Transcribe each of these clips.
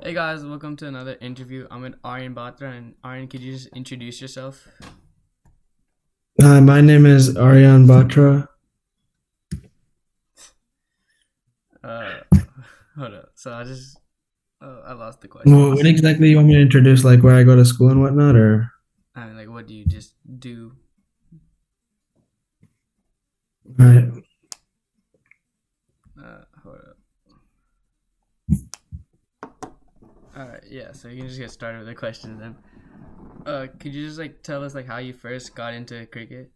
Hey guys, welcome to another interview. I'm with Aaryan Batra, and Aaryan, could you just introduce yourself? Hi, my name is Aaryan Batra. Uh, Hold up. I lost the What questions. exactly you want me to introduce, like where I go to school and whatnot, or? I mean, like, what do you just do? Alright. Hold up. All right, yeah. So you can just get started with the questions then. Could you just like tell us like how you first got into cricket?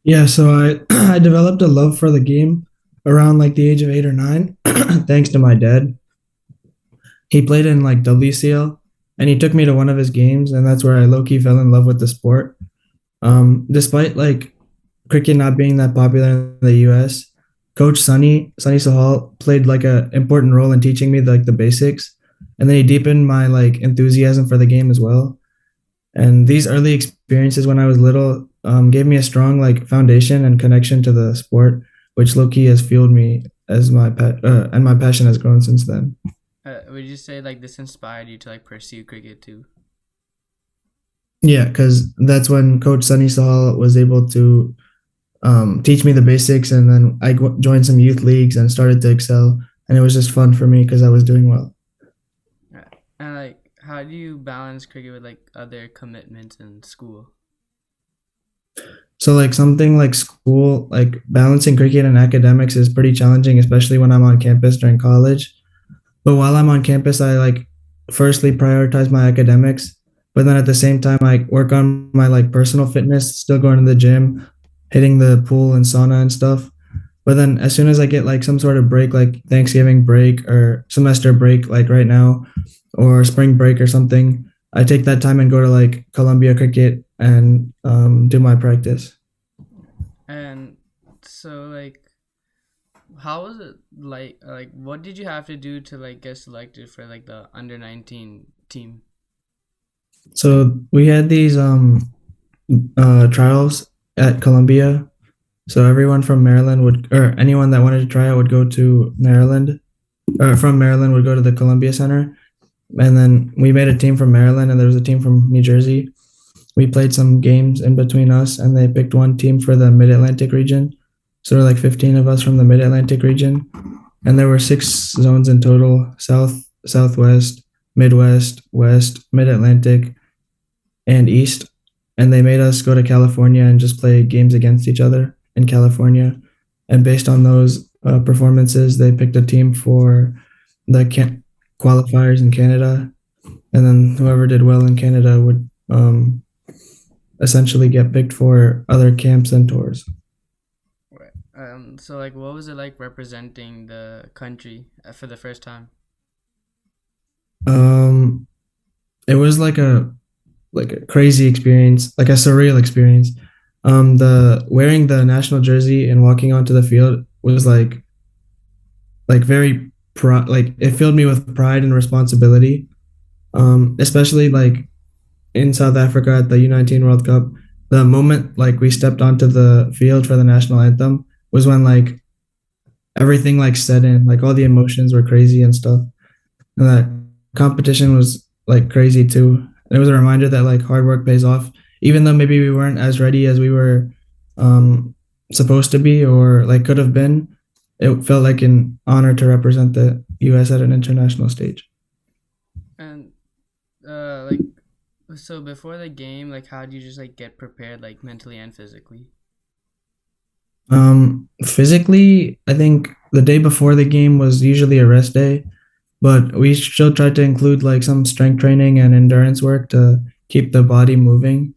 Yeah, so I I developed a love for the game around like the age of 8 or 9, thanks to my dad. He played in like WCL, and he took me to one of his games, and that's where I low key fell in love with the sport. Despite like cricket not being that popular in the U.S., Coach Sunny Sahal played like a important role in teaching me like the basics, and then he deepened my like enthusiasm for the game as well. And these early experiences when I was little gave me a strong like foundation and connection to the sport, which low key has fueled me as and my passion has grown since then. Would you say like this inspired you to like pursue cricket too? Yeah, because that's when Coach Sunny Sahal was able to teach me the basics, and then I joined some youth leagues and started to excel, and it was just fun for me because I was doing well. Uh, and like, how do you balance cricket with like other commitments in school? So like something like school, like balancing cricket and academics is pretty challenging, especially when I'm on campus during college. But while I'm on campus, I like firstly prioritize my academics, but then at the same time, I work on my like personal fitness, still going to the gym, hitting the pool and sauna and stuff. But then as soon as I get like some sort of break, like Thanksgiving break or semester break, like right now, or spring break or something, I take that time and go to like Columbia Cricket and do my practice. And so like, how was it like? Like, what did you have to do to like get selected for like the under 19 team? So we had these trials at Columbia. So everyone from Maryland would, or anyone that wanted to try out would go to Maryland, or from Maryland would go to the Columbia Center. And then we made a team from Maryland, and there was a team from New Jersey. We played some games in between us, and they picked one team for the Mid Atlantic region. So there were like 15 of us from the Mid Atlantic region, and there were 6 zones in total: South, Southwest, Midwest, West, Mid Atlantic, and East. And they made us go to California and just play games against each other in California. And based on those performances, they picked a team for the qualifiers in Canada. And then whoever did well in Canada would essentially get picked for other camps and tours. Right. So like, what was it like representing the country for the first time? Um, it was like a crazy experience, like a surreal experience. The wearing the national jersey and walking onto the field was like very like it filled me with pride and responsibility. Especially like in South Africa at the U19 World Cup, the moment like we stepped onto the field for the national anthem was when like everything like set in, like all the emotions were crazy and stuff. And that competition was like crazy too. And it was a reminder that like hard work pays off, even though maybe we weren't as ready as we were um, supposed to be or like could have been. It felt like an honor to represent the U.S. at an international stage. And like, so before the game, like, how do you just like get prepared, like mentally and physically? Physically, I think the day before the game was usually a rest day, but we still tried to include like some strength training and endurance work to keep the body moving.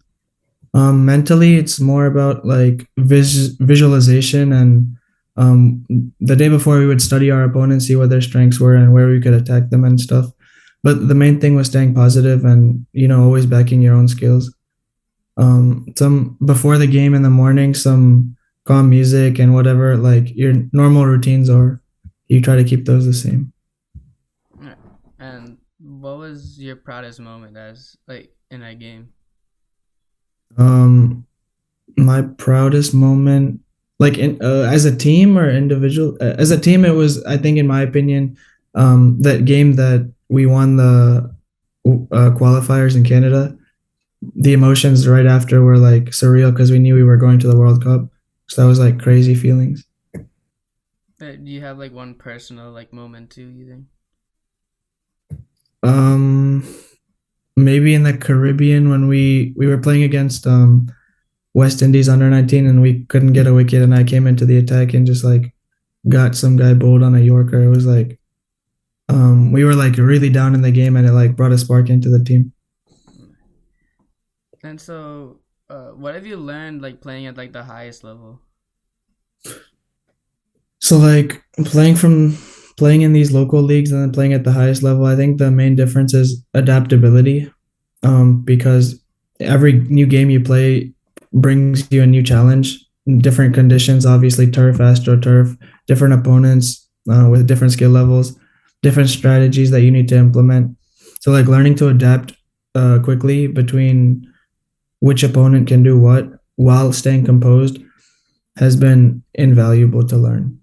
Mentally, it's more about like visualization, and um, the day before we would study our opponents, see what their strengths were and where we could attack them and stuff. But the main thing was staying positive and always backing your own skills. Some before the game in the morning, some calm music and whatever like your normal routines are. You try to keep those the same. Yeah. And what was your proudest moment as like in that game? Um, my proudest moment, like in as a team or individual. As a team, it was, I think, in my opinion, that game that we won the qualifiers in Canada, the emotions right after were like surreal because we knew we were going to the World Cup. So that was like crazy feelings. Do you have like one personal like moment too? You think? Um, Maybe in the Caribbean when we were playing against West Indies under 19 and we couldn't get a wicket and I came into the attack and just like got some guy bowled on a Yorker. It was like we were like really down in the game and it like brought a spark into the team. And so, what have you learned like playing at like the highest level? So like playing in these local leagues and then playing at the highest level, I think the main difference is adaptability. Because every new game you play brings you a new challenge, different conditions, obviously turf, astroturf, different opponents with different skill levels, different strategies that you need to implement. So like learning to adapt quickly between which opponent can do what while staying composed has been invaluable to learn.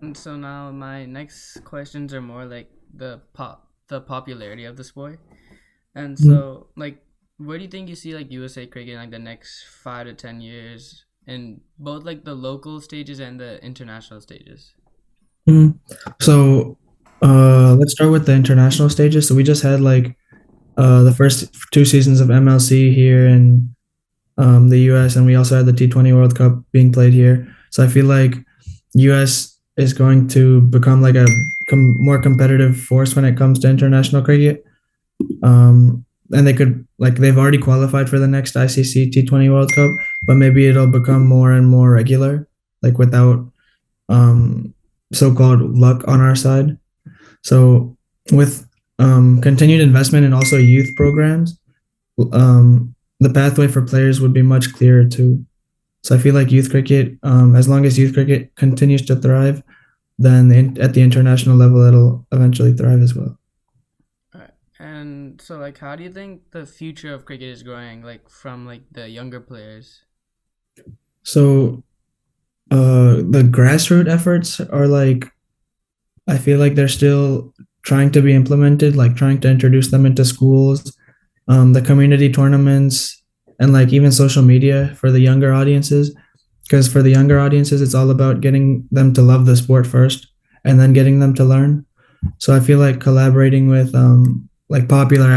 And so now my next questions are more like the popularity of the sport. And Mhm. so like, where do you think you see like USA cricket in like the next 5 to 10 years in both like the local stages and the international stages? Mhm. So let's start with the international stages. So we just had like the first two seasons of MLC here in the US, and we also had the T20 World Cup being played here. So I feel like US is going to become like a more competitive force when it comes to international cricket. And they could like they've already qualified for the next ICC T20 World Cup, but maybe it'll become more and more regular, like without um, so-called luck on our side. So with continued investment and also youth programs, the pathway for players would be much clearer too. So I feel like youth cricket, as long as youth cricket continues to thrive, then at the international level, it'll eventually thrive as well. Alright. And so like, how do you think the future of cricket is growing like from like the younger players? So the grassroots efforts are like I feel like they're still trying to be implemented, like trying to introduce them into schools, the community tournaments, and like even social media for the younger audiences. Because for the younger audiences, it's all about getting them to love the sport first and then getting them to learn. So I feel like collaborating with like popular